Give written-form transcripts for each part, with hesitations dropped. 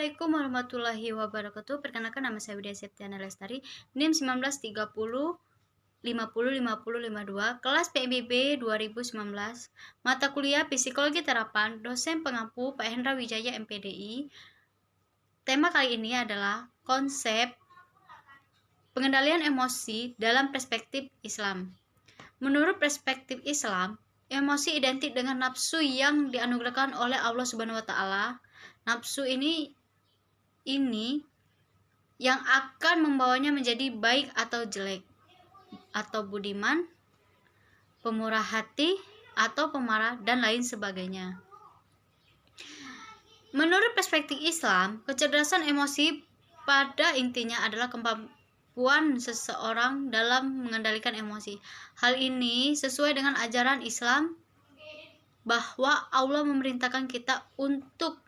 Assalamualaikum warahmatullahi wabarakatuh. Perkenalkan, nama saya Widya Septiana Lestari, NIM 1930 50 50 52, kelas PIBB 2019, mata kuliah Psikologi Terapan, dosen pengampu Pak Hendra Wijaya MPDI. Tema kali ini adalah konsep pengendalian emosi dalam perspektif Islam. Menurut perspektif Islam, emosi identik dengan nafsu yang dianugerahkan oleh Allah Subhanahu wa taala. Nafsu ini yang akan membawanya menjadi baik atau jelek, atau budiman, pemurah hati, atau pemarah, dan lain sebagainya. Menurut perspektif Islam, kecerdasan emosi pada intinya adalah kemampuan seseorang dalam mengendalikan emosi. Hal ini sesuai dengan ajaran Islam bahwa Allah memerintahkan kita untuk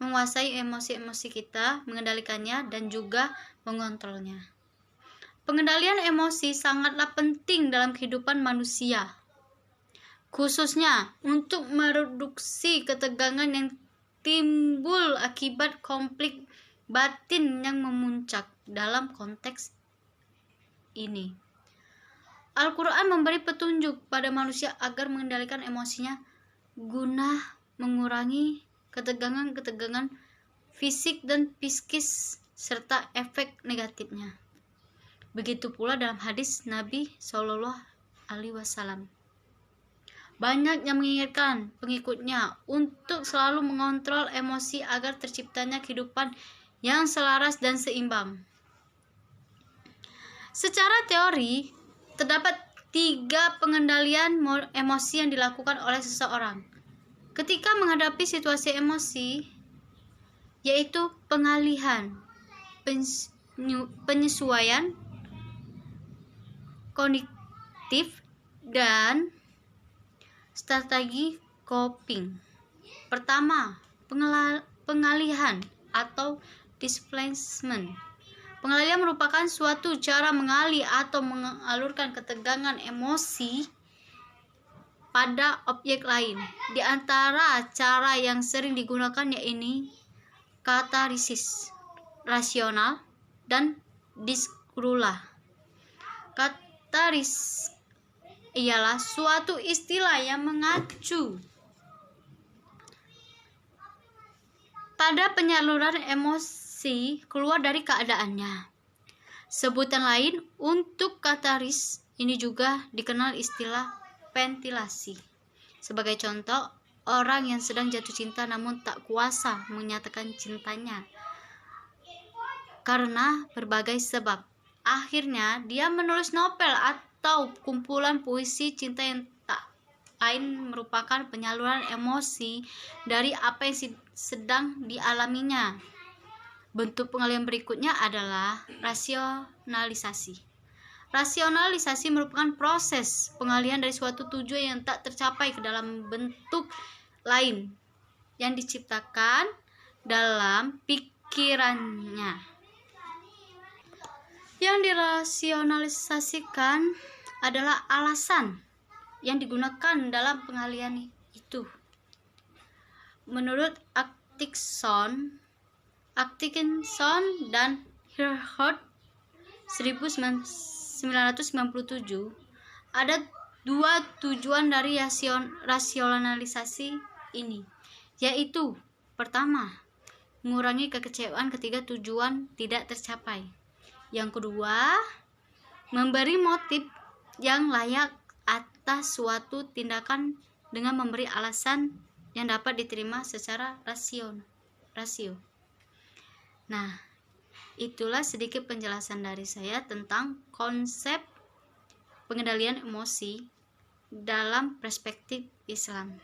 menguasai emosi-emosi kita, mengendalikannya, dan juga mengontrolnya. Pengendalian emosi sangatlah penting dalam kehidupan manusia, khususnya untuk mereduksi ketegangan yang timbul akibat konflik batin yang memuncak. Dalam konteks ini, Al-Quran memberi petunjuk pada manusia agar mengendalikan emosinya guna mengurangi ketegangan fisik dan psikis serta efek negatifnya. Begitu pula dalam hadis Nabi Shallallahu Alaihi Wasallam. Banyak yang mengingatkan pengikutnya untuk selalu mengontrol emosi agar terciptanya kehidupan yang selaras dan seimbang. Secara teori, terdapat 3 pengendalian emosi yang dilakukan oleh seseorang ketika menghadapi situasi emosi, yaitu pengalihan, penyesuaian kognitif, dan strategi coping. Pertama, pengalihan atau displacement. Pengalihan merupakan suatu cara mengalih atau mengalurkan ketegangan emosi pada objek lain. Di antara cara yang sering digunakan yaitu katarisis rasional dan diskrula. Kataris ialah suatu istilah yang mengacu pada penyaluran emosi keluar dari keadaannya. Sebutan lain untuk kataris ini juga dikenal istilah ventilasi. Sebagai contoh, orang yang sedang jatuh cinta namun tak kuasa menyatakan cintanya karena berbagai sebab. Akhirnya dia menulis novel atau kumpulan puisi cinta yang tak lain merupakan penyaluran emosi dari apa yang sedang dialaminya. Bentuk pengalihan berikutnya adalah rasionalisasi. Rasionalisasi merupakan proses pengalihan dari suatu tujuan yang tak tercapai ke dalam bentuk lain yang diciptakan dalam pikirannya. Yang dirasionalisasikan adalah alasan yang digunakan dalam pengalihan itu. Menurut Atkinson dan Hirschfeld 1997, ada 2 tujuan dari rasionalisasi ini, yaitu pertama, mengurangi kekecewaan ketika tujuan tidak tercapai. Yang kedua, memberi motif yang layak atas suatu tindakan dengan memberi alasan yang dapat diterima secara rasio. Nah, itulah sedikit penjelasan dari saya tentang konsep pengendalian emosi dalam perspektif Islam.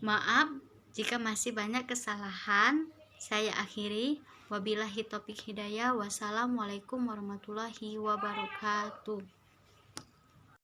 Maaf jika masih banyak kesalahan. Saya akhiri. Wabillahi taufik hidayah. Wassalamualaikum warahmatullahi wabarakatuh.